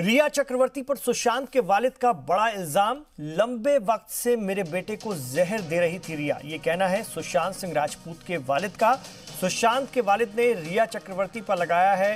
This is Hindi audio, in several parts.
रिया चक्रवर्ती पर सुशांत के वालिद का बड़ा इल्जाम। लंबे वक्त से मेरे बेटे को जहर दे रही थी रिया, ये कहना है सुशांत सिंह राजपूत के वालिद का। सुशांत के वालिद ने रिया चक्रवर्ती पर लगाया है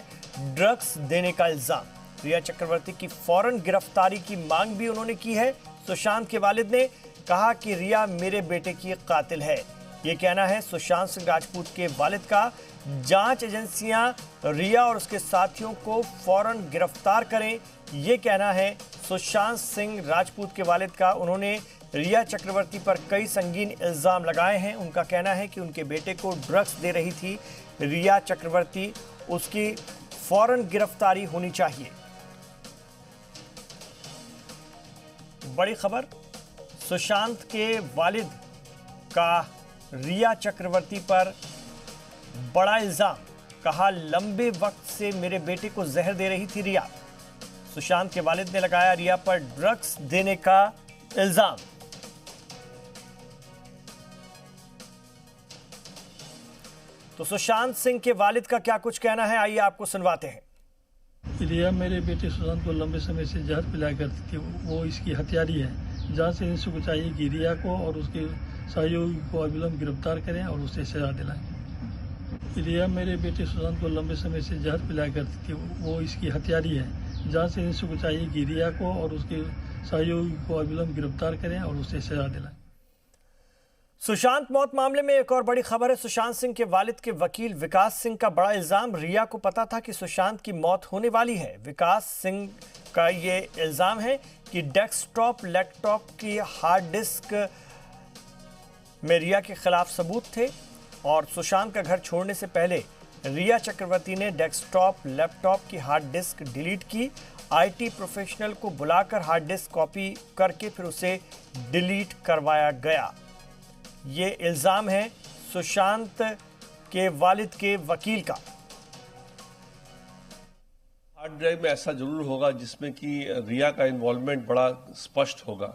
ड्रग्स देने का इल्जाम। रिया चक्रवर्ती की फौरन गिरफ्तारी की मांग भी उन्होंने की है। सुशांत के वालिद ने कहा कि रिया मेरे बेटे की कातिल है, ये कहना है सुशांत सिंह राजपूत के वालिद का। जांच एजेंसियां रिया और उसके साथियों को फौरन गिरफ्तार करें, ये कहना है सुशांत सिंह राजपूत के वालिद का। उन्होंने रिया चक्रवर्ती पर कई संगीन इल्जाम लगाए हैं। उनका कहना है कि उनके बेटे को ड्रग्स दे रही थी रिया चक्रवर्ती, उसकी फौरन गिरफ्तारी होनी चाहिए। बड़ी खबर, सुशांत के वालिद का रिया चक्रवर्ती पर बड़ा इल्जाम। कहा लंबे वक्त से मेरे बेटे को जहर दे रही थी रिया। सुशांत के वालिद ने लगाया रिया पर ड्रग्स देने का इल्जाम। तो सुशांत सिंह के वालिद का क्या कुछ कहना है, आइए आपको सुनवाते हैं। रिया मेरे बेटे सुशांत को लंबे समय से जहर पिलाया करती थी, वो इसकी हत्यारी है। जांच एजेंसी को चाहिए कि रिया को और उसके सहयोगी को अविलंब गिरफ्तार करें और उसे सजा दिलाएं। रिया मेरे बेटे सुशांत को लंबे समय से जहर पिलाया करती थी, वो इसकी हत्यारी है। जांच एजेंसी को चाहिए कि रिया को और उसके सहयोगी को अविलंब गिरफ्तार करें और उसे सजा दिलाएं। सुशांत मौत मामले में एक और बड़ी खबर है। सुशांत सिंह के वालिद के वकील विकास सिंह का बड़ा इल्जाम। रिया को पता था कि सुशांत की मौत होने वाली है। विकास सिंह का ये इल्जाम है कि डेस्कटॉप लैपटॉप की हार्ड डिस्क में रिया के खिलाफ सबूत थे और सुशांत का घर छोड़ने से पहले रिया चक्रवर्ती ने डेस्कटॉप लैपटॉप की हार्ड डिस्क डिलीट की। आईटी प्रोफेशनल को बुलाकर हार्ड डिस्क कॉपी करके फिर उसे डिलीट करवाया गया। ये इल्जाम है सुशांत के वालिद के वकील का। हार्ड ड्राइव में ऐसा जरूर होगा जिसमें कि रिया का इन्वॉल्वमेंट बड़ा स्पष्ट होगा,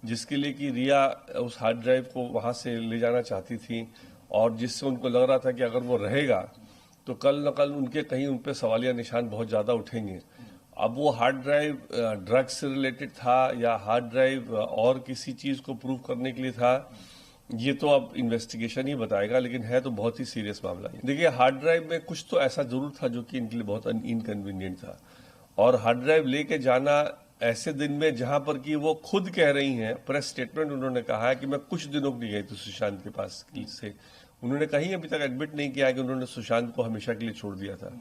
जिसके लिए कि रिया उस हार्ड ड्राइव को वहां से ले जाना चाहती थी और जिससे उनको लग रहा था कि अगर वो रहेगा तो कल न कल उनके कहीं उन पे सवालिया निशान बहुत ज्यादा उठेंगे। अब वो हार्ड ड्राइव ड्रग्स से रिलेटेड था या हार्ड ड्राइव और किसी चीज को प्रूव करने के लिए था, ये तो अब इन्वेस्टिगेशन ही बताएगा, लेकिन है तो बहुत ही सीरियस मामला है। देखिए, हार्ड ड्राइव में कुछ तो ऐसा जरूर था जो कि इनके लिए बहुत इनकन्वीनियंट था, और हार्ड ड्राइव लेके जाना ऐसे दिन में जहां पर कि वो खुद कह रही हैं, प्रेस स्टेटमेंट उन्होंने कहा है कि मैं कुछ दिनों के लिए गई थी सुशांत के पास से। उन्होंने कहीं अभी तक एडमिट नहीं किया है कि उन्होंने सुशांत को हमेशा के लिए छोड़ दिया था।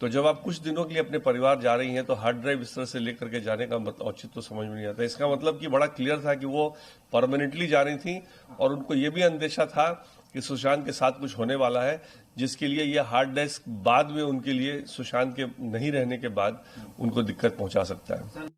तो जब आप कुछ दिनों के लिए अपने परिवार जा रही हैं तो हार्ड ड्राइव इस तरह से लेकर के जाने का औचित्य तो समझ में नहीं आता। इसका मतलब कि बड़ा क्लियर था कि वो परमानेंटली जा रही थी और उनको ये भी अंदेशा था कि सुशांत के साथ कुछ होने वाला है, जिसके लिए ये हार्ड डिस्क बाद में उनके लिए सुशांत के नहीं रहने के बाद उनको दिक्कत पहुंचा सकता है।